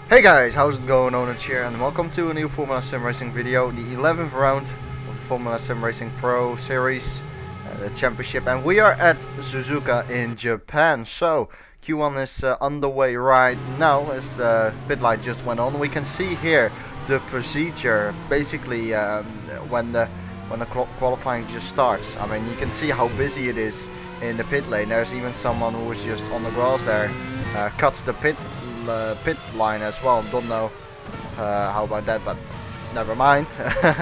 Hey guys, how's it going on here, and welcome to a new Formula SimRacing video, the 11th round of the Formula SimRacing PRO series, the championship, and we are at Suzuka in Japan. So Q1 is underway right now as the pit light just went on. We can see here the procedure, basically when the qualifying just starts. I mean, you can see how busy it is in the pit lane. There's even someone who is just on the grass there, cuts the pit line as well. Don't know how about that, but never mind.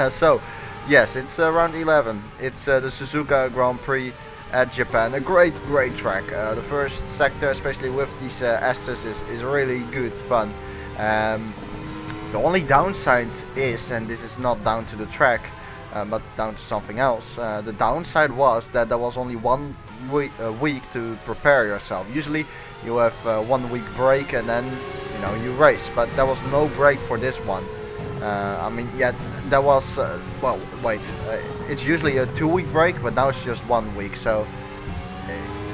So yes, it's round 11. It's the Suzuka Grand Prix at Japan. A great track. The first sector, especially with these Estes, is really good fun. The only downside is, and this is not down to the track, but down to something else. The downside was that there was only one week to prepare yourself. Usually you have 1 week break and then you race, but there was no break for this one. I mean, yeah, there was well, wait, it's usually a 2 week break, but now it's just 1 week. So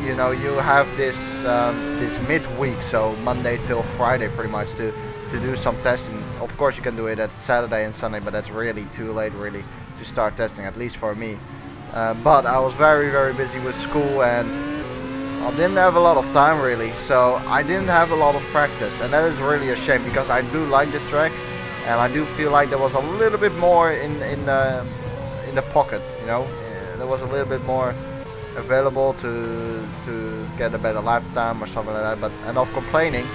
you have this this midweek, so Monday till Friday pretty much to do some testing. Of course you can do it at Saturday and Sunday, but that's really too late really to start testing, at least for me. But I was very busy with school and I didn't have a lot of time really, so I didn't have a lot of practice, and that is really a shame because I do like this track and I do feel like there was a little bit more in the pocket, there was a little bit more available to get a better lap time or something like that. But enough complaining,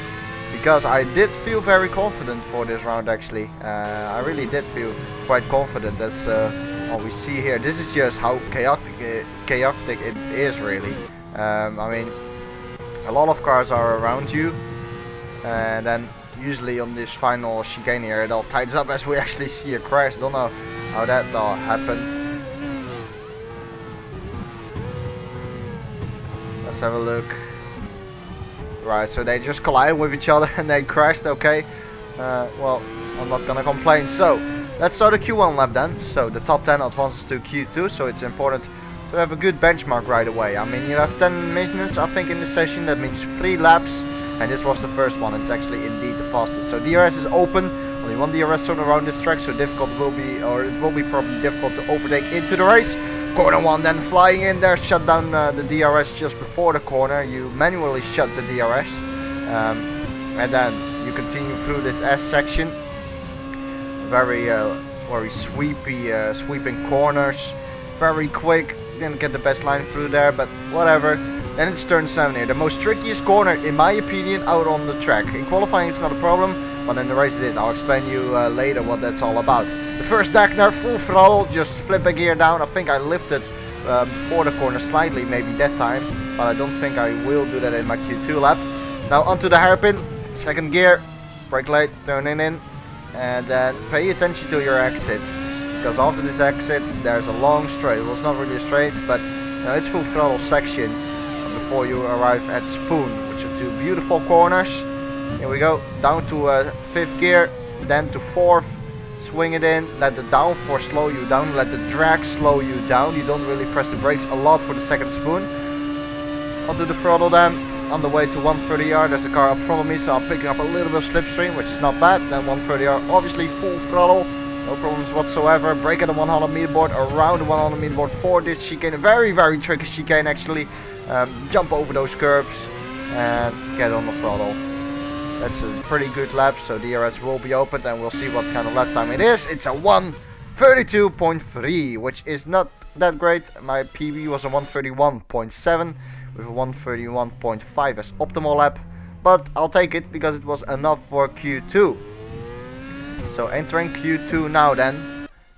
because I did feel very confident for this round actually. I really did feel quite confident, as what we see here. This is just how chaotic it is really. I mean, a lot of cars are around you, and then usually on this final chicane here it all ties up as we actually see a crash. Don't know how that all happened. Let's have a look. Right, so they just collided with each other and they crashed. Okay, well, I'm not gonna complain. So let's start a Q1 lap then. So the top 10 advances to Q2, so it's important to have a good benchmark right away. I mean, you have 10 minutes I think in the session, that means 3 laps, and this was the first one. It's actually indeed the fastest. So DRS is open, only one DRS zone around this track, so it will be probably difficult to overtake into the race. Corner 1 then flying in there, shut down the DRS just before the corner. You manually shut the DRS, and then you continue through this S section. Very sweeping corners, very quick. Didn't get the best line through there, but whatever. Then it's turn 7 here, the most trickiest corner in my opinion out on the track. In qualifying it's not a problem, but in the race it is. I'll explain you later what that's all about. The first Dagner, full throttle, just flip a gear down. I think I lifted before the corner slightly, maybe that time, but I don't think I will do that in my Q2 lap. Now onto the hairpin, second gear, brake light, turning in, and then pay attention to your exit, because after this exit there's a long straight. Well, it's not really a straight, but it's full throttle section before you arrive at Spoon, which are 2 beautiful corners. Here we go, down to 5th gear, then to 4th. Swing it in, let the downforce slow you down, let the drag slow you down. You don't really press the brakes a lot for the second spoon. Onto the throttle then, on the way to 130R. There's a car up front of me, so I'm picking up a little bit of slipstream, which is not bad. Then 130R, obviously full throttle, no problems whatsoever. Brake at the 100 meter board, around the 100 meter board for this chicane. A very tricky chicane actually. Jump over those curbs and get on the throttle. That's a pretty good lap, so DRS will be opened and we'll see what kind of lap time it is. It's a 1:32.3, which is not that great. My PB was a 1:31.7 with a 1:31.5 as optimal lap, but I'll take it because it was enough for Q2. So entering Q2 now then.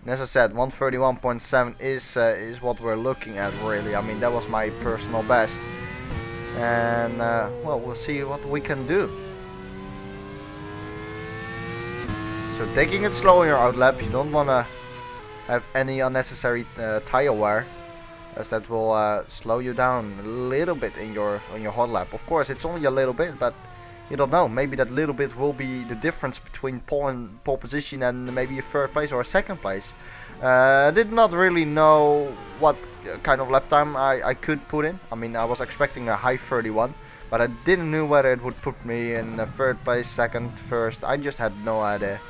And as I said, 1:31.7 is what we're looking at really. I mean, that was my personal best, and well, we'll see what we can do. So taking it slow in your outlap, you don't want to have any unnecessary tire wear, as that will slow you down a little bit in your hot lap. Of course, it's only a little bit, but you don't know. Maybe that little bit will be the difference between pole position and maybe a 3rd place or a 2nd place. Did not really know what kind of lap time I could put in. I mean, I was expecting a high 31, but I didn't know whether it would put me in third place, second, first. I just had no idea.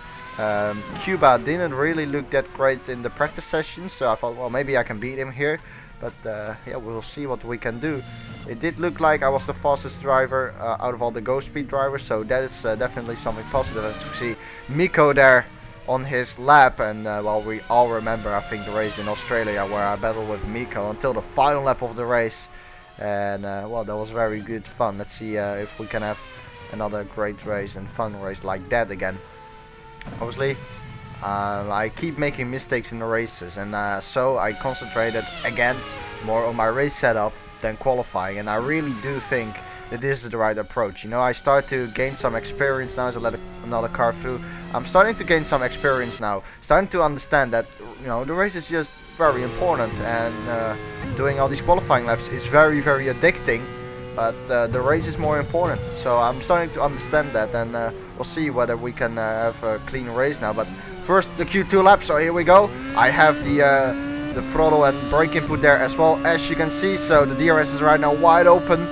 Cuba didn't really look that great in the practice session, so I thought, well, maybe I can beat him here. But yeah, we'll see what we can do. It did look like I was the fastest driver out of all the Go Speed drivers, so that is definitely something positive. As you see, Miko there on his lap, and well, we all remember, I think, the race in Australia where I battled with Miko until the final lap of the race. And well, that was very good fun. Let's see if we can have another great race and fun race like that again. Obviously, I keep making mistakes in the races, and so I concentrated again more on my race setup than qualifying, and I really do think that this is the right approach. You know, I start to gain some experience now as I let another car through. I'm starting to gain some experience now, starting to understand that, you know, the race is just very important, and doing all these qualifying laps is very, very addicting, but the race is more important. So I'm starting to understand that, and we'll see whether we can have a clean race now. But first, the Q2 lap, so here we go. I have the throttle and brake input there as well, as you can see. So the DRS is right now wide open,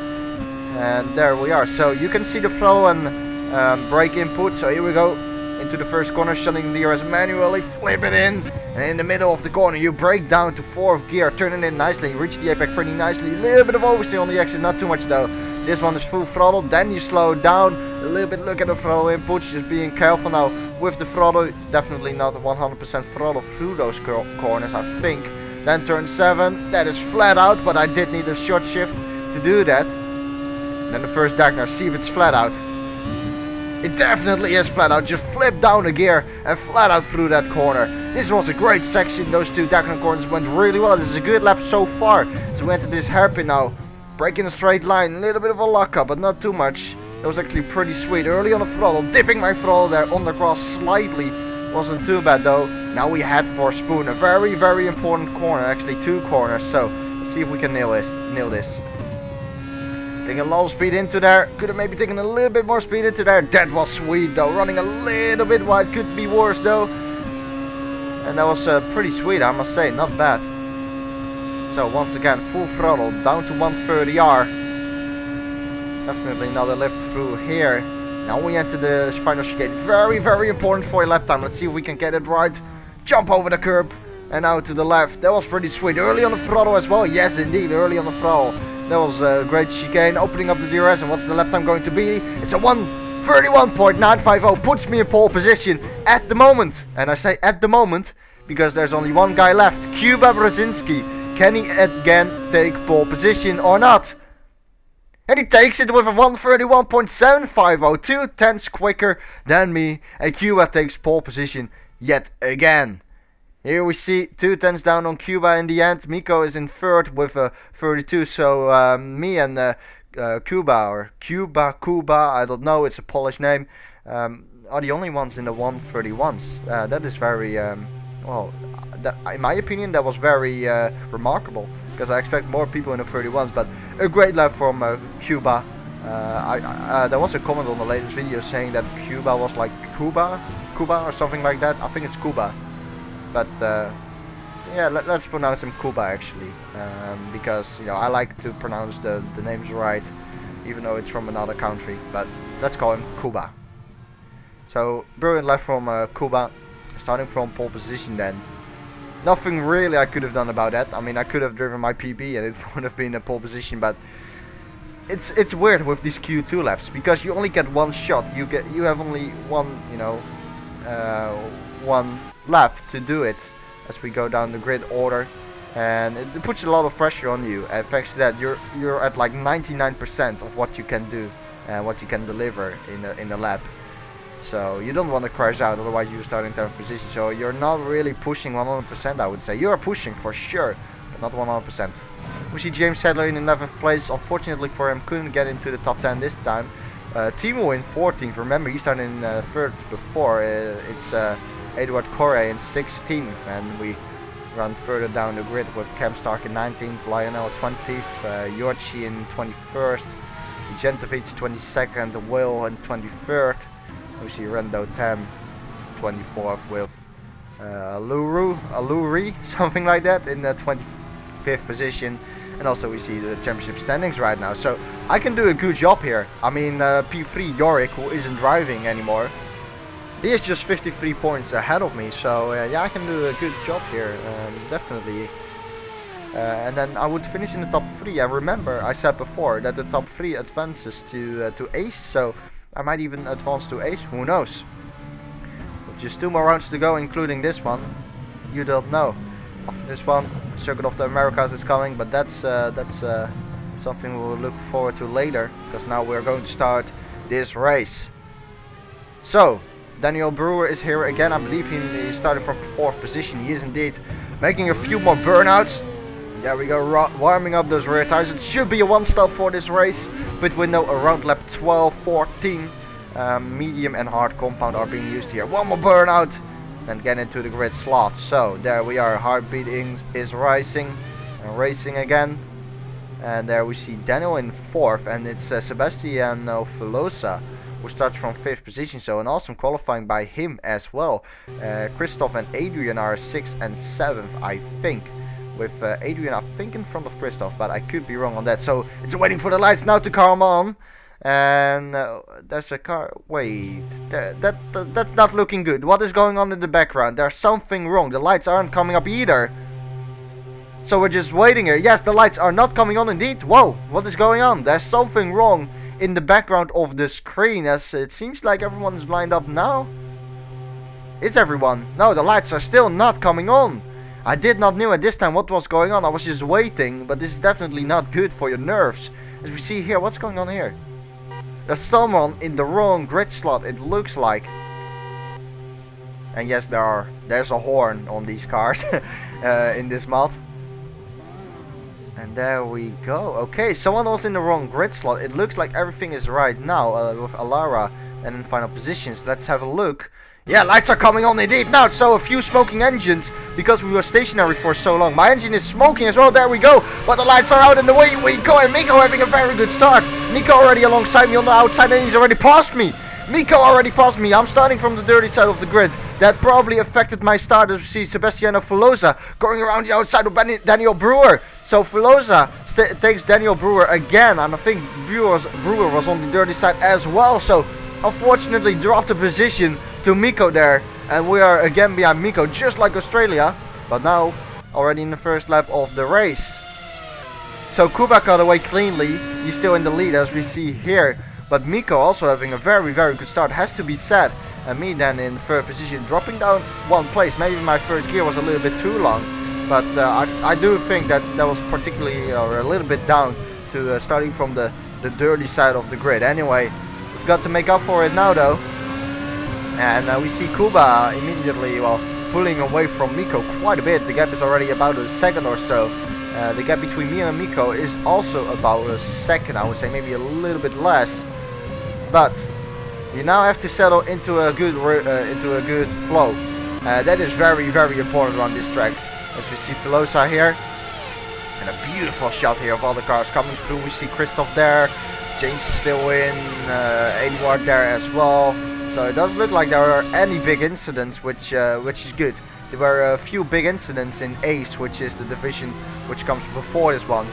and there we are. So you can see the throttle and brake input. So here we go into the first corner, shutting the DRS manually, flip it in, and in the middle of the corner you brake down to 4th gear, turn it in nicely, reach the apex pretty nicely. A little bit of oversteer on the exit, not too much though. This one is full throttle, then you slow down a little bit. Look at the throttle inputs, just being careful now with the throttle. Definitely not 100% throttle through those corners, I think. Then turn 7, that is flat out, but I did need a short shift to do that. And then the first Dagnar, see if it's flat out. It definitely is flat out. Just flip down a gear and flat out through that corner. This was a great section. Those two Dagnar corners went really well. This is a good lap so far. So we enter this hairpin now. Breaking a straight line. A little bit of a lock up, but not too much. That was actually pretty sweet. Early on the throttle. Dipping my throttle there on the cross slightly. Wasn't too bad though. Now we head for Spoon. A very, very important corner. Actually 2 corners. So let's see if we can nail this. Taking a little speed into there. Could have maybe taken a little bit more speed into there. That was sweet though. Running a little bit wide. Could be worse though. And that was pretty sweet, I must say. Not bad. So once again, full throttle. Down to 130R. Definitely another lift through here. Now we enter the final chicane. Very, very important for your lap time. Let's see if we can get it right. Jump over the curb. And out to the left. That was pretty sweet. Early on the throttle as well. Yes, indeed. Early on the throttle. That was a great chicane, opening up the DRS, and what's the lap time going to be? It's a 1:31.950, puts me in pole position at the moment. And I say at the moment, because there's only one guy left, Kuba Brzezinski. Can he again take pole position or not? And he takes it with a 1:31.750, 2 tenths quicker than me, and Cuba takes pole position yet again. Here we see 2 tenths down on Cuba in the end. Miko is in 3rd with a 32, so me and Cuba, I don't know, it's a Polish name, are the only ones in the 131s. That is very, well, in my opinion, that was very remarkable, because I expect more people in the 31s, but a great lap from Cuba. There was a comment on the latest video saying that Cuba was like Cuba or something like that. I think it's Cuba. But yeah, let's pronounce him Cuba actually, because, you know, I like to pronounce the names right, even though it's from another country. But let's call him Cuba. So brilliant lap from Cuba, starting from pole position then. Nothing really I could have done about that. I mean, I could have driven my PB and it would have been a pole position, but it's weird with these Q2 laps, because you only get one shot. You have only one, you know, one lap to do it as we go down the grid order, and it puts a lot of pressure on you. Thanks to that, you're at like 99% of what you can do and what you can deliver in a lap. So you don't want to crash out, otherwise you start in 10th position. So you're not really pushing 100%, I would say. You are pushing for sure, but not 100%. We see James Sadler in 11th place. Unfortunately for him, couldn't get into the top 10 this time. Timo in 14th. Remember, he started in 3rd before. It's Edward Correa in 16th, and we run further down the grid with Cam Stark in 19th, Lionel 20th, Yorchi in 21st, Gentovic 22nd, Will in 23rd. We see Rendo Tam 24th with Aluri, something like that, in the 25th position. And also we see the championship standings right now. So I can do a good job here. I mean, P3 Yorick, who isn't driving anymore, he is just 53 points ahead of me. So yeah, I can do a good job here, definitely. And then I would finish in the top 3. And remember, I said before that the top 3 advances to ace. So I might even advance to ace. Who knows? With just 2 more rounds to go, including this one. You don't know. After this one, Circuit of the Americas is coming, but that's something we'll look forward to later, because now we're going to start this race. So Daniel Brewer is here again. I believe he started from 4th position. He is indeed making a few more burnouts. There we go, warming up those rear tires. It should be a 1-stop for this race, pit window around lap 12, 14. Medium and hard compound are being used here. One more burnout, then get into the grid slot. So there we are, heartbeat is rising and racing again. And there we see Daniel in 4th, and it's Sebastiano Velosa who starts from 5th position. So an awesome qualifying by him as well. Christoph and Adrian are 6th and 7th, I think. With Adrian, I think, in front of Christoph, but I could be wrong on that. So it's waiting for the lights now to come on. And there's a car. Wait, that's not looking good. What is going on in the background? There's something wrong. The lights aren't coming up either. So we're just waiting here. Yes, the lights are not coming on indeed. Whoa, what is going on? There's something wrong in the background of the screen, as it seems like everyone is lined up now. Is everyone? No, the lights are still not coming on. I did not know at this time what was going on. I was just waiting, but this is definitely not good for your nerves. As we see here, what's going on here? There's someone in the wrong grid slot, it looks like. And yes, there's a horn on these cars in this mod. And there we go. Okay, someone was in the wrong grid slot. It looks like everything is right now with Alara and in final positions. Let's have a look. Yeah, lights are coming on indeed now. So a few smoking engines because we were stationary for so long. My engine is smoking as well. There we go. But the lights are out and away we go. And Miko having a very good start. Miko already alongside me on the outside, and he's already passed me. Miko already passed me. I'm starting from the dirty side of the grid. That probably affected my start, as we see Sebastiano Velosa going around the outside of Daniel Brewer. So Velosa takes Daniel Brewer again. And I think Brewer was on the dirty side as well. So unfortunately dropped the position to Miko there, and we are again behind Miko, just like Australia, but now already in the first lap of the race. So Kuba got away cleanly. He's still in the lead, as we see here, but Miko also having a very good start, has to be said. And me then in 3rd position, dropping down 1 place. Maybe my first gear was a little bit too long, but I do think that was particularly or a little bit down to starting from the dirty side of the grid. Anyway, we've got to make up for it now though. And we see Kuba immediately, well, pulling away from Miko quite a bit. The gap is already about a second or so. The gap between me and Miko is also about a second, I would say, maybe a little bit less. But you now have to settle into a good flow. That is very important on this track. As we see Velosa here, and a beautiful shot here of all the cars coming through. We see Christoph there, James is still in, Edward there as well. So it doesn't look like there are any big incidents, which is good. There were a few big incidents in Ace, which is the division which comes before this one.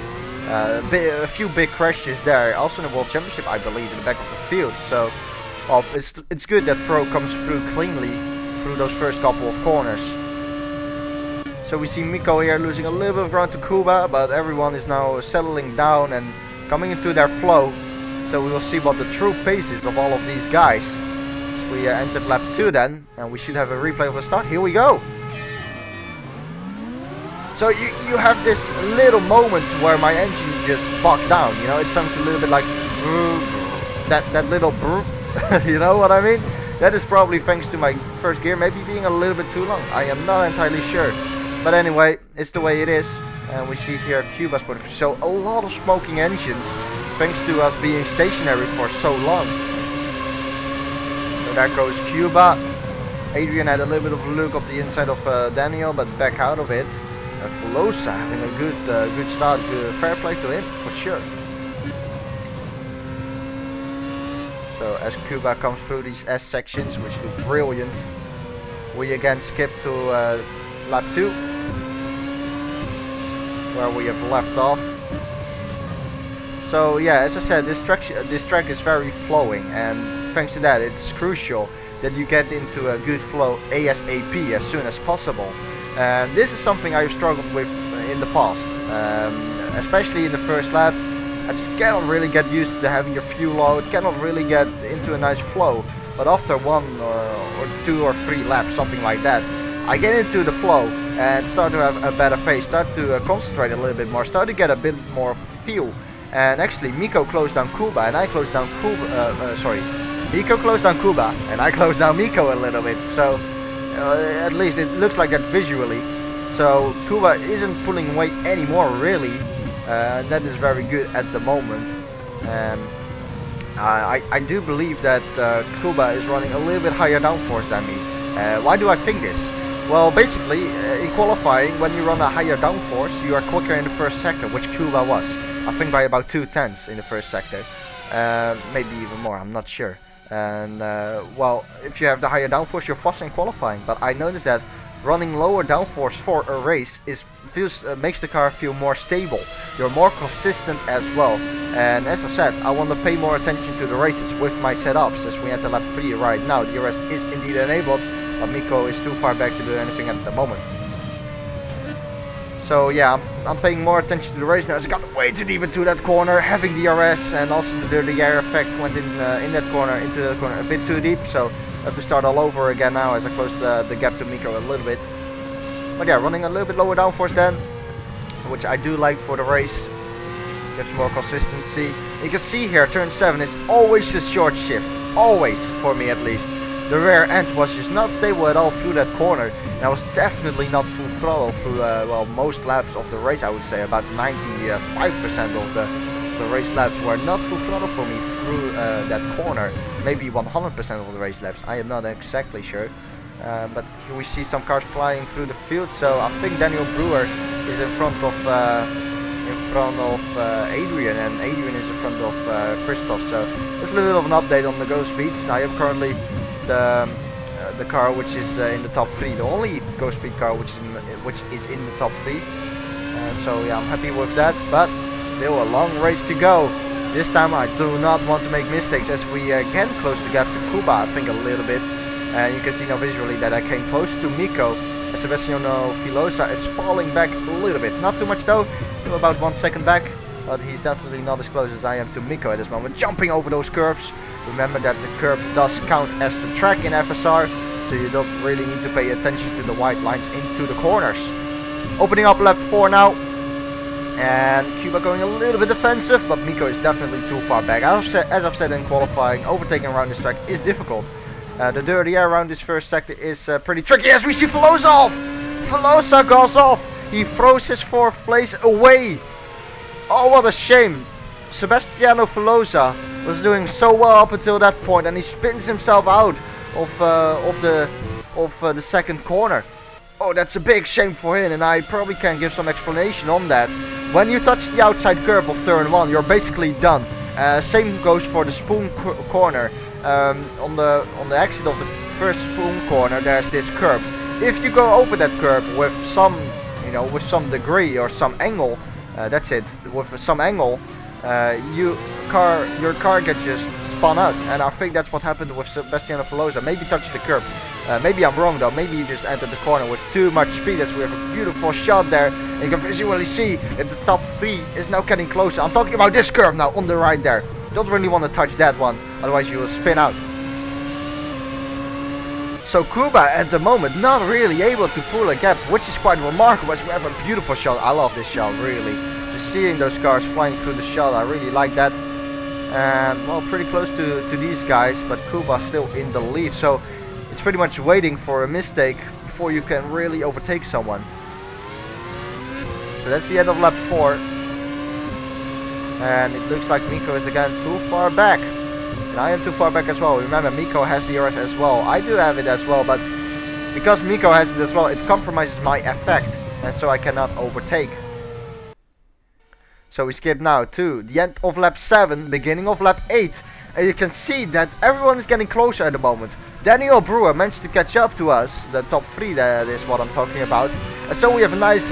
A few big crashes there, also in the World Championship, I believe, in the back of the field. So, well, it's good that Pro comes through cleanly through those first couple of corners. So we see Miko here losing a little bit of ground to Kuba, but everyone is now settling down and coming into their flow. So we will see what the true pace is of all of these guys. We entered lap 2 then, and we should have a replay of the start. Here we go. So you have this little moment where my engine just bogged down, you know, it sounds a little bit like that little you know what I mean? That is probably thanks to my first gear maybe being a little bit too long. I am not entirely sure. But anyway, it's the way it is. And we see here Cuba's point of view. So a lot of smoking engines thanks to us being stationary for so long. So there goes Cuba. Adrian had a little bit of a look up the inside of Daniel, but back out of it. Velosa having a good start. Fair play to him for sure. So as Cuba comes through these S sections, which look brilliant, we again skip to lap 2, where we have left off. So yeah, as I said, this track is very flowing, and thanks to that, it's crucial that you get into a good flow ASAP as soon as possible. And this is something I've struggled with in the past, especially in the first lap. I just cannot really get used to the heavier fuel load, cannot really get into a nice flow. But after 1 or 2 or 3 laps, something like that, I get into the flow and start to have a better pace, start to concentrate a little bit more, start to get a bit more of a feel. And actually, Miko closed down Kuba, and I closed down Miko closed down Kuba, and I closed down Miko a little bit. So at least it looks like that visually. So Kuba isn't pulling away anymore, really. That is very good at the moment. I do believe that Kuba is running a little bit higher downforce than me. Why do I think this? Well, basically, in qualifying, when you run a higher downforce, you are quicker in the first sector, which Kuba was. I think by about 2/10 in the first sector. Maybe even more, I'm not sure. And well, if you have the higher downforce, you're faster in qualifying. But I noticed that running lower downforce for a race makes the car feel more stable. You're more consistent as well. And as I said, I want to pay more attention to the races with my setups as we enter lap 3 right now. The DRS is indeed enabled, but Miko is too far back to do anything at the moment. So yeah, I'm paying more attention to the race now as I got way too deep into that corner, having DRS, and also the dirty air effect went into that corner a bit too deep. So I have to start all over again now as I close the gap to Miko a little bit. But yeah, running a little bit lower downforce then, which I do like for the race. Gives more consistency. You can see here, turn 7 is always a short shift. Always, for me at least. The rear end was just not stable at all through that corner. And I was definitely not full throttle through, well, most laps of the race, I would say. About 95% of the race laps were not full throttle for me through that corner. Maybe 100% of the race laps, I am not exactly sure. But here we see some cars flying through the field, so I think Daniel Brewer is in front of Adrian, and Adrian is in front of Christoph. So there's a little bit of an update on the go speeds. I am currently the car which is in the top 3, the only go speed car which is in the top 3. So yeah, I'm happy with that, but still a long race to go. This time I do not want to make mistakes as we can close the gap to Kuba, I think a little bit. And you can see now visually that I came close to Miko. Sebastiano Filosa is falling back a little bit. Not too much though, still about 1 second back. But he's definitely not as close as I am to Miko at this moment. Jumping over those curbs. Remember that the curb does count as the track in FSR. So you don't really need to pay attention to the white lines into the corners. Opening up lap 4 now. And Cuba going a little bit defensive. But Miko is definitely too far back. As I've said in qualifying, overtaking around this track is difficult. The dirty air around this first sector is pretty tricky as we see Filosa off! Filosa goes off! He throws his 4th place away! Oh, what a shame! Sebastiano Filosa was doing so well up until that point, and he spins himself out of the second corner. Oh, that's a big shame for him, and I probably can give some explanation on that. When you touch the outside curb of turn 1, you're basically done. Same goes for the spoon corner. On the exit of the first spoon corner, there's this curb. If you go over that curb with some degree or some angle, that's it. With some angle, your car gets just spun out, and I think that's what happened with Sebastiano Filosa. Maybe touched the curb. Maybe I'm wrong though. Maybe you just entered the corner with too much speed, as we have a beautiful shot there. And you can visually see that the top 3 is now getting closer. I'm talking about this curve now on the right there. Don't really want to touch that one, otherwise you will spin out. So Kuba at the moment not really able to pull a gap, which is quite remarkable as we have a beautiful shot. I love this shot, really. Just seeing those cars flying through the shot, I really like that. And well, pretty close to these guys, but Kuba still in the lead. So it's pretty much waiting for a mistake before you can really overtake someone. So that's the end of lap 4. And it looks like Miko is again too far back. And I am too far back as well. Remember, Miko has the DRS as well. I do have it as well, but because Miko has it as well, it compromises my effect. And so I cannot overtake. So we skip now to the end of lap 7, beginning of lap 8. And you can see that everyone is getting closer at the moment. Daniel Brewer managed to catch up to us. The top 3, that is what I'm talking about. And so we have a nice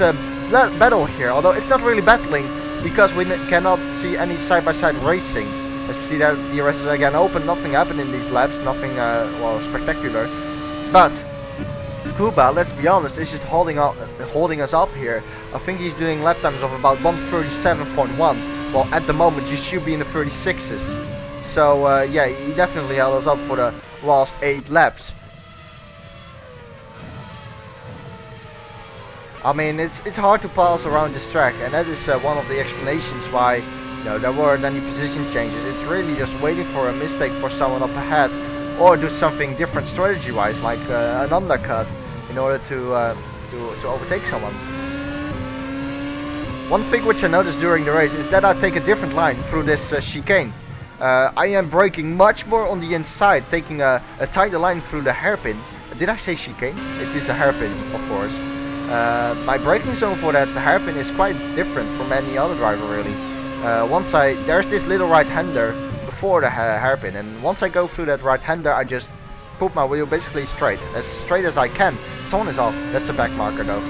battle here. Although it's not really battling. because we cannot see any side-by-side racing. As you see that the DRS is again open, nothing happened in these laps, nothing well spectacular. But Kuba, let's be honest, is just holding us up here. I think he's doing lap times of about 1:37.1. Well, at the moment you should be in the 36s. So yeah, he definitely held us up for the last 8 laps. I mean, it's hard to pass around this track, and that is one of the explanations why there weren't any position changes. It's really just waiting for a mistake for someone up ahead, or do something different strategy-wise, like an undercut, in order to overtake someone. One thing which I noticed during the race is that I take a different line through this chicane. I am braking much more on the inside, taking a tighter line through the hairpin. Did I say chicane? It is a hairpin, of course. My braking zone for that hairpin is quite different from any other driver, really. There's this little right-hander before the hairpin, and once I go through that right-hander, I just put my wheel basically straight as I can. Someone is off. That's a back marker though.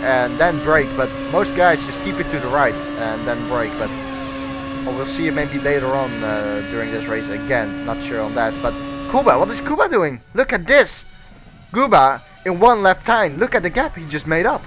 And then brake, but most guys just keep it to the right and then brake. But we'll see it maybe later on during this race again. Not sure on that. But Kuba, what is Kuba doing? Look at this. Kuba in 1 lap time. Look at the gap he just made up.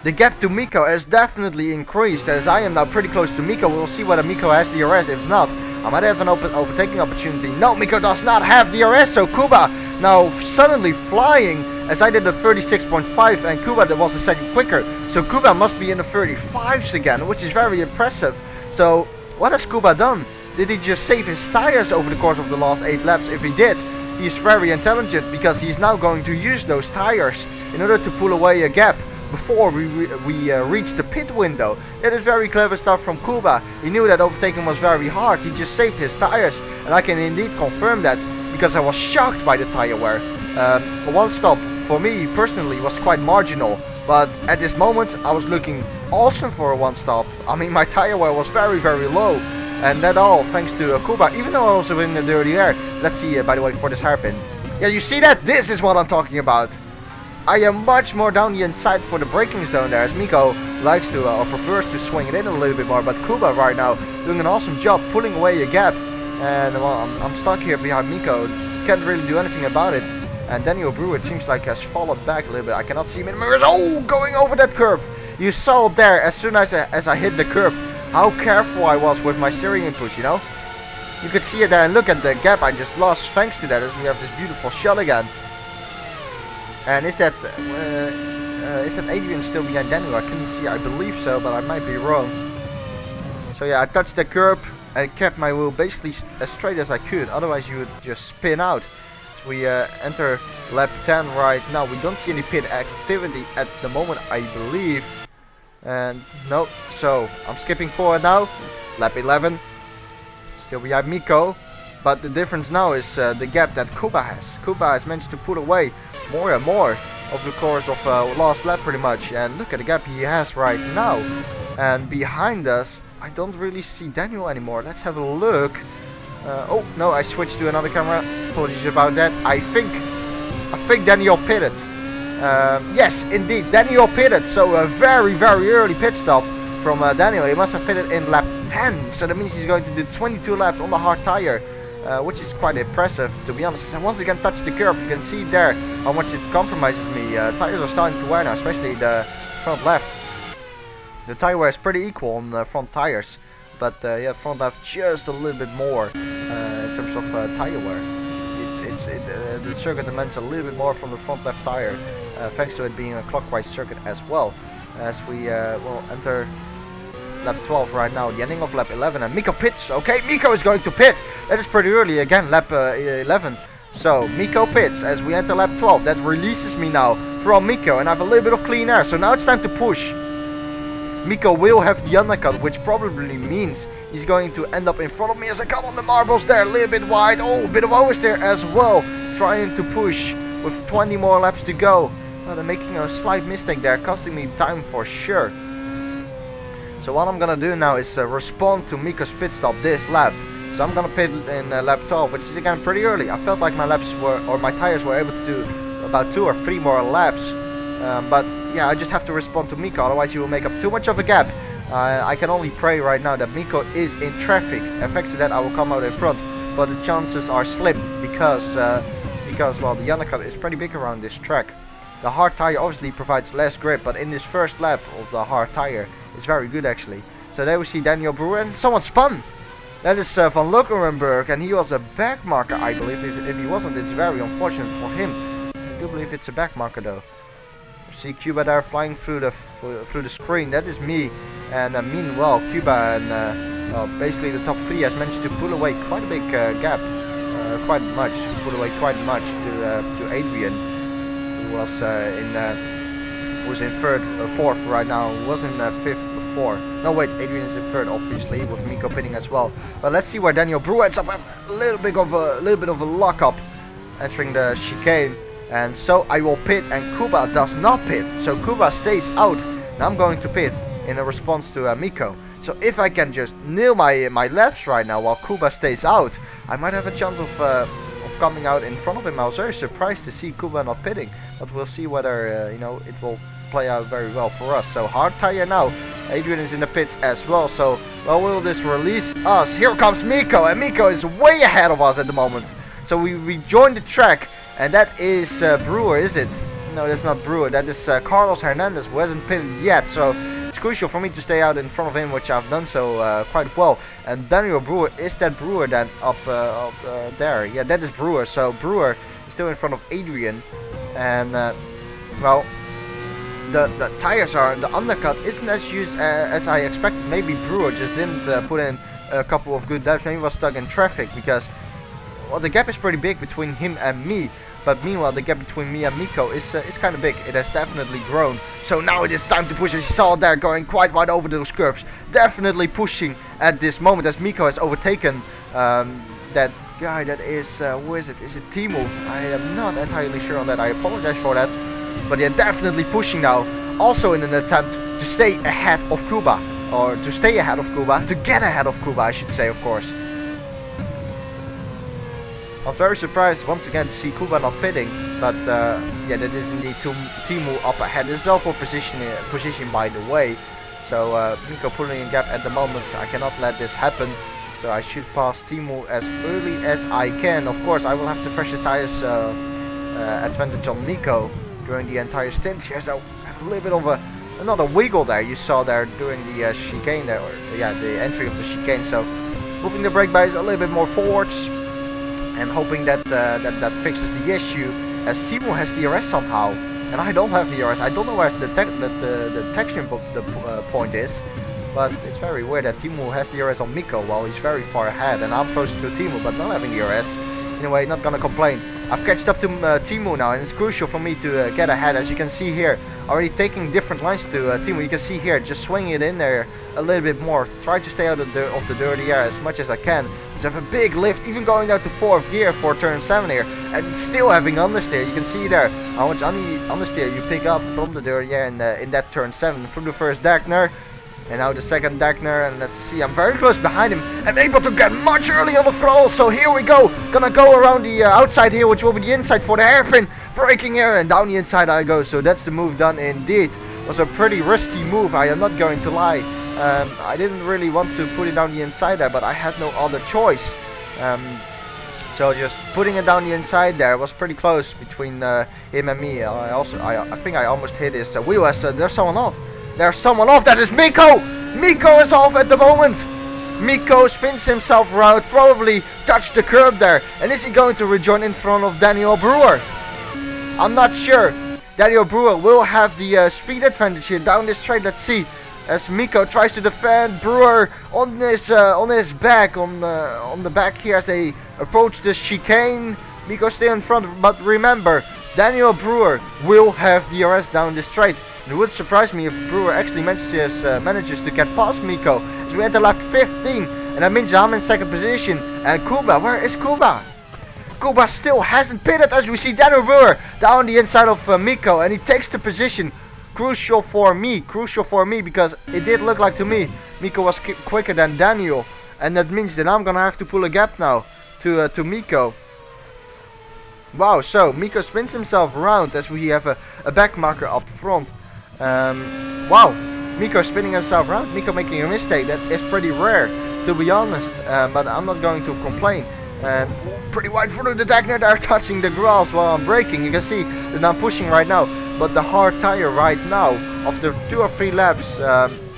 The gap to Miko has definitely increased, as I am now pretty close to Miko. We'll see whether Miko has DRS. If not, I might have an overtaking opportunity. No, Miko does not have DRS, so Kuba now suddenly flying, as I did the 36.5 and Kuba was a second quicker. So Kuba must be in the 35s again, which is very impressive. So what has Kuba done? Did he just save his tires over the course of the last 8 laps? If he did, he is very intelligent, because he's now going to use those tires in order to pull away a gap before we reach the pit window. That is very clever stuff from Kuba. He knew that overtaking was very hard. He just saved his tires, and I can indeed confirm that, because I was shocked by the tire wear. One stop for me personally was quite marginal, but at this moment I was looking awesome for a 1 stop. I mean, my tire wear was very low, and that all thanks to Kuba, even though I was in the dirty air. Let's see by the way for this hairpin. Yeah, you see that? This is what I'm talking about. I am much more down the inside for the braking zone there, as Miko likes to or prefers to swing it in a little bit more. But Kuba right now doing an awesome job pulling away a gap, and well, I'm stuck here behind Miko. Can't really do anything about it. And Daniel Brewer, it seems like, has fallen back a little bit. I cannot see him in the mirrors. Oh, going over that curb. You saw it there as soon as I hit the curb, how careful I was with my steering inputs, you know. You could see it there, and look at the gap I just lost thanks to that, as we have this beautiful shot again. And is that Adrian still behind Daniel? I couldn't see, I believe so, but I might be wrong. So yeah, I touched the curb and kept my wheel basically as straight as I could, otherwise you would just spin out. So we enter lap 10 right now. We don't see any pit activity at the moment, I believe. And no, so I'm skipping forward now. Lap 11, still behind Miko. But the difference now is the gap that Kuba has. Kuba has managed to put away more and more over the course of last lap pretty much. And look at the gap he has right now. And behind us, I don't really see Daniel anymore. Let's have a look. Oh no, I switched to another camera. Apologies about that. I think Daniel pitted. Yes, indeed, Daniel pitted. So a very early pit stop from Daniel. He must have pitted in lap 10. So that means he's going to do 22 laps on the hard tire. Which is quite impressive, to be honest. As I once again touch the curb, you can see there how much it compromises me. Tires are starting to wear now, especially the front left. The tire wear is pretty equal on the front tires, but yeah, front left just a little bit more in terms of tire wear. The circuit demands a little bit more from the front left tire, thanks to it being a clockwise circuit as well. As we will enter lap 12 right now, the ending of lap 11, and Miko pits. Okay, Miko is going to pit. That is pretty early again, lap 11. So Miko pits as we enter lap 12. That releases me now from Miko, and I have a little bit of clean air. So now it's time to push. Miko will have the undercut, which probably means he's going to end up in front of me as I cut on the marbles there, a little bit wide. Oh, a bit of oversteer as well, trying to push with 20 more laps to go. But I'm making a slight mistake there, costing me time for sure. So what I'm gonna do now is respond to Miko's pit stop this lap. So I'm gonna pit in lap 12, which is again pretty early. I felt like my laps were, or my tires were able to do about 2 or 3 more laps. But yeah, I just have to respond to Miko, otherwise he will make up too much of a gap. I can only pray right now that Miko is in traffic. Thanks to that I will come out in front, but the chances are slim because well, the undercut is pretty big around this track. The hard tire obviously provides less grip, but in this first lap of the hard tire, it's very good actually. So there we see Daniel Brewer, and someone spun! That is Van Luckerenberg, and he was a back marker, I believe. If he wasn't, it's very unfortunate for him. I do believe it's a back marker though. See Cuba there flying through the screen. That is me. And meanwhile, Cuba and well, basically the top 3 has managed to pull away quite a big gap. Quite much. Pull away quite much to Adrian, who was in fourth right now. Was in fifth before. No wait, Adrian is in third obviously, with Miko pitting as well. But let's see where Daniel Brewer ends up with a little bit of a lockup entering the chicane. And so I will pit, and Kuba does not pit. So Kuba stays out. Now I'm going to pit in a response to Miko. So if I can just nail my laps right now while Kuba stays out, I might have a chance of coming out in front of him. I was very surprised to see Kuba not pitting, but we'll see whether you know, it will play out very well for us. So hard tire now. Adrian is in the pits as well. So well, will this release us? Here comes Miko, and Miko is way ahead of us at the moment. So we rejoin the track, and that is Brewer, is it? No, that's not Brewer. That is Carlos Hernandez, who hasn't pitted yet. So it's crucial for me to stay out in front of him, which I've done so quite well. And Daniel Brewer, is that Brewer then up there? Yeah, that is Brewer. So Brewer is still in front of Adrian, and well, the tires the undercut isn't as used as I expected. Maybe Brewer just didn't put in a couple of good laps. Maybe he was stuck in traffic because, well, the gap is pretty big between him and me. But meanwhile, the gap between me and Miko is kind of big. It has definitely grown. So now it is time to push. As you saw there, going quite wide over those curbs. Definitely pushing at this moment as Miko has overtaken that guy. That is, who is it? Is it Timu? I am not entirely sure on that. I apologize for that. But they're definitely pushing now. Also in an attempt to stay ahead of Kuba. Or to stay ahead of Kuba. To get ahead of Kuba, I should say, of course. I'm very surprised once again to see Kuba not pitting, but yeah, that is indeed Timu up ahead. This is all for position by the way. So Miko pulling a gap at the moment. I cannot let this happen. So I should pass Timu as early as I can. Of course, I will have the fresher tires advantage on Miko during the entire stint here. So I have a little bit of another wiggle there. You saw there during the chicane there, or yeah, the entry of the chicane. So moving the brake bias a little bit more forwards. And hoping that that fixes the issue, as Timu has DRS somehow, and I don't have DRS. I don't know where the texture point is, but it's very weird that Timu has DRS on Miko while he's very far ahead, and I'm closer to Timu but not having DRS. Anyway, not gonna complain. I've catched up to Timu now, and it's crucial for me to get ahead. As you can see here, already taking different lines to Timu. You can see here, just swinging it in there a little bit more. Try to stay out of the dirty air as much as I can. Just have a big lift, even going down to 4th gear for turn 7 here, and still having understeer. You can see there how much understeer you pick up from the dirty air in that turn 7 through the first Dagner. And now the second Dagner, and let's see, I'm very close behind him and able to get much early on the throttle. So here we go, gonna go around the outside here, which will be the inside for the hairpin. Braking here, and down the inside I go. So that's the move done indeed. Was a pretty risky move, I am not going to lie. I didn't really want to put it down the inside there, but I had no other choice. So just putting it down the inside there was pretty close between him and me. I think I almost hit his wheel as there's someone off. There's someone off. That is Miko. Miko is off at the moment. Miko spins himself around, probably touched the curb there. And is he going to rejoin in front of Daniel Brewer? I'm not sure. Daniel Brewer will have the speed advantage here down this straight. Let's see. As Miko tries to defend Brewer on his back, on the back here as they approach the chicane. Miko still in front, but remember, Daniel Brewer will have DRS down the straight. It would surprise me if Brewer actually manages to get past Miko. As we enter lap 15, and that means I'm in second position. And Kuba, where is Kuba? Kuba still hasn't pitted, as we see Daniel Brewer down the inside of Miko, and he takes the position. Crucial for me because it did look like to me Miko was quicker than Daniel, and that means that I'm gonna have to pull a gap now to Miko. Wow, so Miko spins himself around as we have a back marker up front. Wow, Miko spinning himself around. Miko making a mistake. That is pretty rare, to be honest. But I'm not going to complain. And pretty wide footed attack there. They're touching the grass while I'm braking. You can see that I'm pushing right now. But the hard tire right now, after 2 or 3 laps,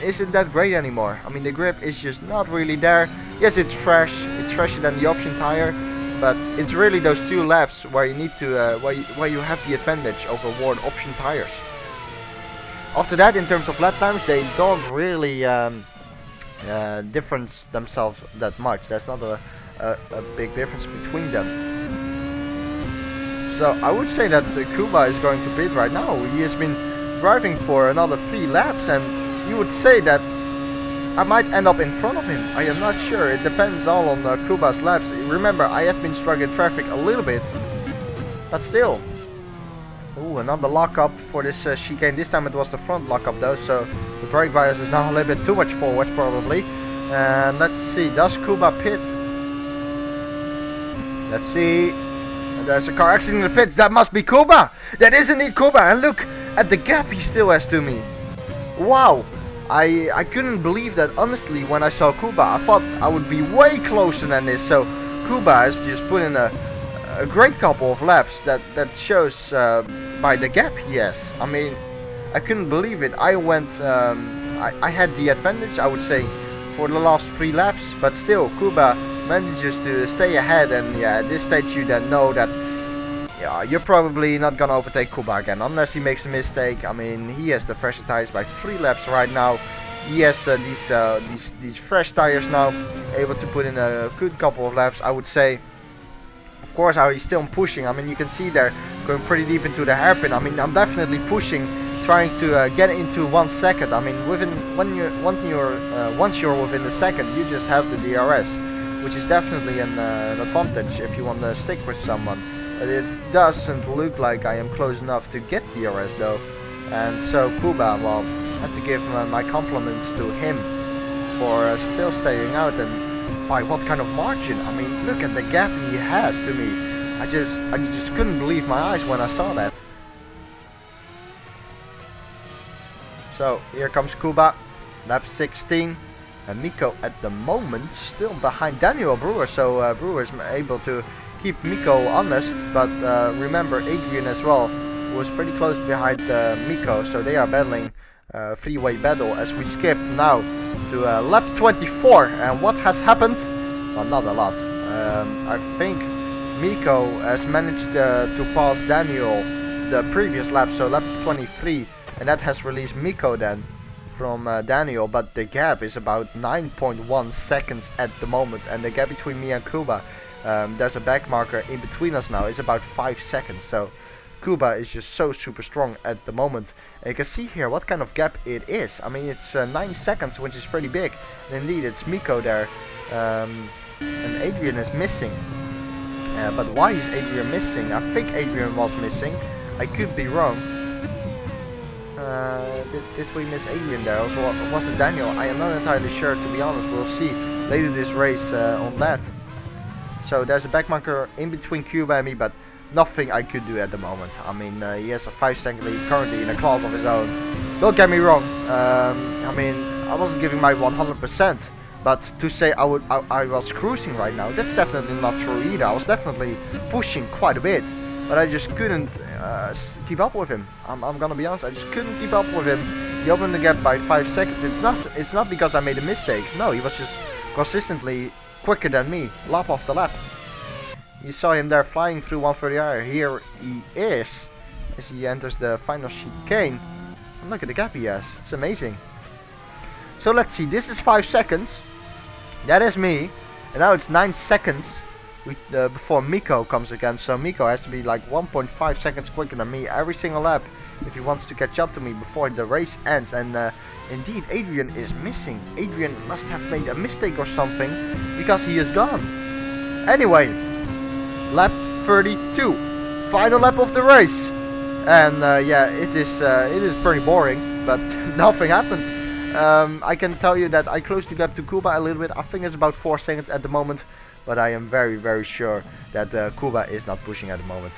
isn't that great anymore. I mean, the grip is just not really there. Yes, it's fresh. It's fresher than the option tire. But it's really those 2 laps where you need to, where you have the advantage over worn option tires. After that, in terms of lap times, they don't really difference themselves that much. There's not a big difference between them. So I would say that Kuba is going to pit right now. He has been driving for another 3 laps, and you would say that I might end up in front of him. I am not sure. It depends all on Kuba's laps. Remember, I have been struck in traffic a little bit, but still. Ooh, another lockup for this chicane. This time it was the front lockup though, so the brake bias is now a little bit too much forward probably. And let's see, does Kuba pit? Let's see. There's a car accident in the pits. That must be Kuba. That is indeed Kuba. And look at the gap he still has to me. Wow. I couldn't believe that honestly when I saw Kuba. I thought I would be way closer than this. So Kuba has just put in a great couple of laps. That shows by the gap he has. I mean, I couldn't believe it. I went, I had the advantage, I would say, for the last 3 laps. But still, Kuba manages to stay ahead. And yeah, at this stage you then know that yeah, you're probably not gonna overtake Kuba again unless he makes a mistake. I mean, he has the fresher tires by 3 laps right now. He has these fresh tires now, able to put in a good couple of laps, I would say. Of course, he's still pushing. I mean, you can see they're going pretty deep into the hairpin. I mean, I'm definitely pushing, trying to get into 1 second. I mean, once you're within the second, you just have the DRS, which is definitely an advantage if you want to stick with someone. But it doesn't look like I am close enough to get DRS though. And so Kuba, well, I have to give my compliments to him for still staying out, and by what kind of margin. I mean, look at the gap he has to me. I just couldn't believe my eyes when I saw that. So here comes Kuba, lap 16. And Miko at the moment still behind Daniel Brewer, so Brewer is able to keep Miko honest. But remember, Adrian as well was pretty close behind Miko, so they are battling three-way battle as we skip now to lap 24. And what has happened? Well, not a lot. I think Miko has managed to pass Daniel the previous lap, so lap 23, and that has released Miko then from Daniel, but the gap is about 9.1 seconds at the moment, and the gap between me and Kuba, there's a back marker in between us now, is about 5 seconds, so Kuba is just so super strong at the moment. And you can see here what kind of gap it is. I mean, it's 9 seconds, which is pretty big, and indeed it's Miko there, and Adrian is missing. But why is Adrian missing? I think Adrian was missing, I could be wrong. Did we miss Adrian there, or was it Daniel? I am not entirely sure, to be honest. We'll see later this race on that. So there's a back marker in between Cuba and me, but nothing I could do at the moment. I mean, he has a 5-second lead currently in a class of his own. Don't get me wrong. I mean, I wasn't giving my 100%, but to say I was cruising right now, that's definitely not true either. I was definitely pushing quite a bit, but I just couldn't keep up with him. I'm gonna be honest, I just couldn't keep up with him. He opened the gap by 5 seconds. It's not because I made a mistake. No, he was just consistently quicker than me, lap after lap. You saw him there flying through 130R. Here he is as he enters the final chicane. And look at the gap he has. It's amazing. So let's see. This is 5 seconds. That is me. And now it's 9 seconds before Miko comes again. So Miko has to be like 1.5 seconds quicker than me every single lap if he wants to catch up to me before the race ends. And indeed, Adrian is missing. Adrian must have made a mistake or something because he is gone. Anyway, lap 32, final lap of the race. And yeah, it is pretty boring, but nothing happened. I can tell you that I closed the gap to Kuba a little bit. I think it's about 4 seconds at the moment. But I am very, very sure that Kuba is not pushing at the moment.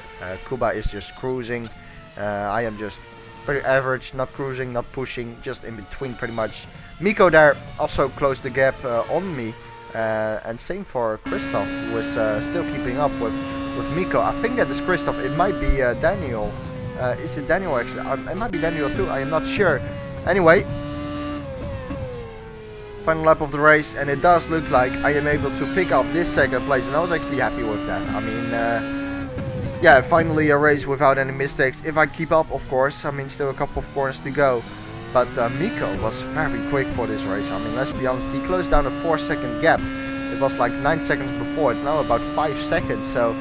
Kuba is just cruising. I am just pretty average, not cruising, not pushing, just in between pretty much. Miko there also closed the gap on me, and same for Christoph, who was still keeping up with Miko. I think that is Christoph. It might be Daniel. Is it Daniel actually? It might be Daniel too. I am not sure. Anyway, final lap of the race, and it does look like I am able to pick up this second place, and I was actually happy with that. I mean, yeah, finally a race without any mistakes. If I keep up, of course. I mean, still a couple of corners to go. But Miko was very quick for this race. I mean, let's be honest, he closed down a 4-second gap. It was like 9 seconds before. It's now about 5 seconds. So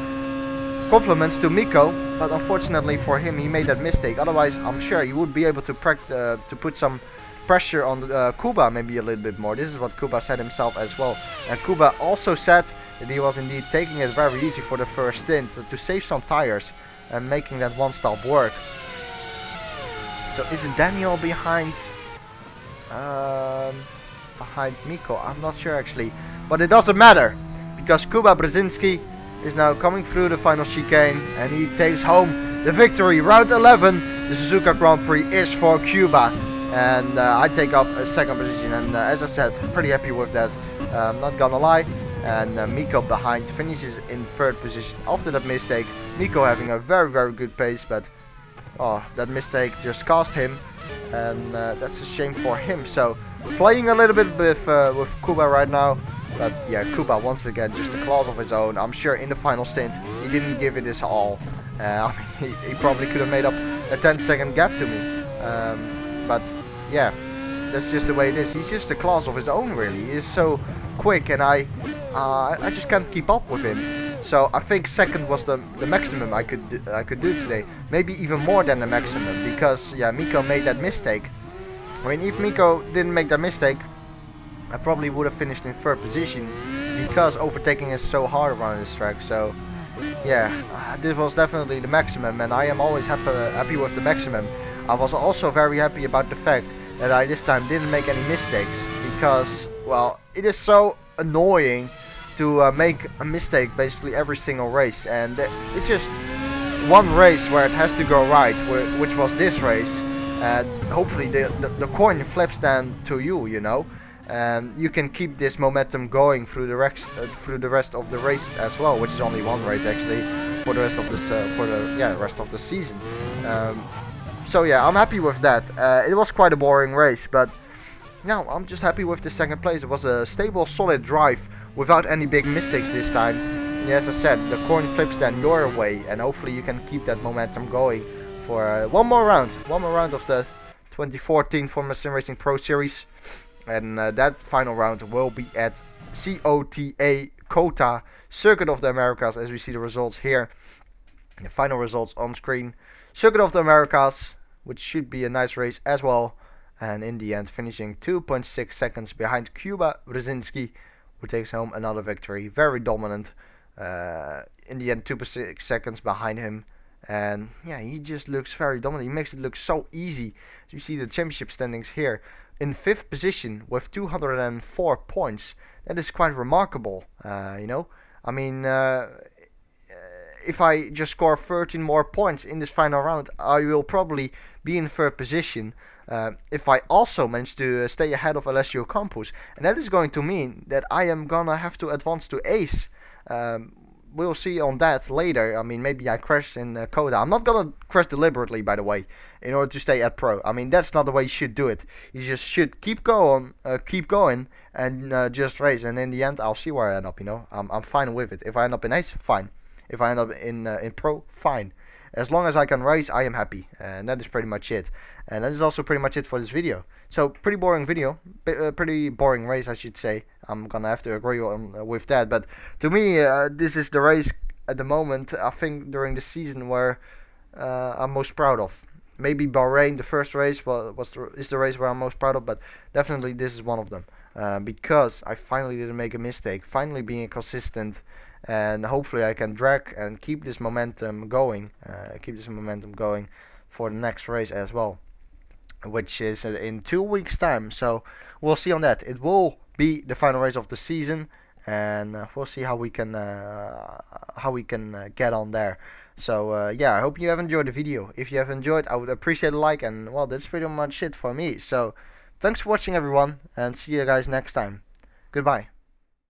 compliments to Miko, but unfortunately for him, he made that mistake. Otherwise, I'm sure he would be able to put some pressure on Kuba maybe a little bit more. This is what Kuba said himself as well. And Kuba also said that he was indeed taking it very easy for the first stint to save some tires and making that one stop work. So is it Daniel behind Miko? I'm not sure actually, but it doesn't matter because Kuba Brzezinski is now coming through the final chicane and he takes home the victory. Round 11, the Suzuka Grand Prix is for Cuba, and I take up a second position, and as I said, pretty happy with that. I'm not gonna lie. And Miko behind finishes in third position after that mistake. Miko having a very good pace, but oh, that mistake just cost him, and that's a shame for him. So playing a little bit with Kuba right now, but yeah, Kuba once again just a class of his own. I'm sure in the final stint he didn't give it his all. I mean, he probably could have made up a 10-second gap to me, but yeah, that's just the way it is. He's just a class of his own, really. He is so quick, and I just can't keep up with him. So I think second was the maximum I could do today. Maybe even more than the maximum, because yeah, Miko made that mistake. I mean, if Miko didn't make that mistake, I probably would have finished in third position, because overtaking is so hard around this track. So yeah, this was definitely the maximum, and I am always happy with the maximum. I was also very happy about the fact that I this time didn't make any mistakes, because well, it is so annoying to make a mistake basically every single race, and it's just one race where it has to go right, which was this race, and hopefully the coin flips then to you, you know, and you can keep this momentum going through the rest of the races as well, which is only one race actually for the rest of this rest of the season. So yeah, I'm happy with that. It was quite a boring race, but no, I'm just happy with the second place. It was a stable, solid drive without any big mistakes this time. And as I said, the coin flips then your way, and hopefully you can keep that momentum going for one more round of the 2014 Formula SimRacing Pro Series. And that final round will be at COTA, Circuit of the Americas, as we see the results here. The final results on screen. Circuit of the Americas, which should be a nice race as well. And in the end, finishing 2.6 seconds behind Kuba Brzezinski, who takes home another victory. Very dominant. In the end, 2.6 seconds behind him. And yeah, he just looks very dominant. He makes it look so easy. So you see the championship standings here. In 5th position with 204 points. That is quite remarkable, you know. I mean, if I just score 13 more points in this final round, I will probably be in 3rd position. If I also manage to stay ahead of Alessio Campos. And that is going to mean that I am gonna have to advance to ace. We'll see on that later. I mean, maybe I crash in Coda. I'm not gonna crash deliberately, by the way, in order to stay at pro. I mean, that's not the way you should do it. You just should keep going, and just race. And in the end, I'll see where I end up. You know, I'm fine with it. If I end up in ace, fine. If I end up in pro, fine. As long as I can race, I am happy, and that is pretty much it. And that is also pretty much it for this video. So, pretty boring video, pretty boring race, I should say. I'm gonna have to agree with that. But to me, this is the race at the moment, I think, during the season where I'm most proud of. Maybe Bahrain, the first race, is the race where I'm most proud of, but definitely this is one of them. Because I finally didn't make a mistake, finally being consistent. And hopefully I can drag and keep this momentum going. For the next race as well, which is in 2 weeks' time. So we'll see on that. It will be the final race of the season, and we'll see how we can get on there. So yeah, I hope you have enjoyed the video. If you have enjoyed, I would appreciate a like, and well, that's pretty much it for me. So thanks for watching everyone, and see you guys next time. Goodbye.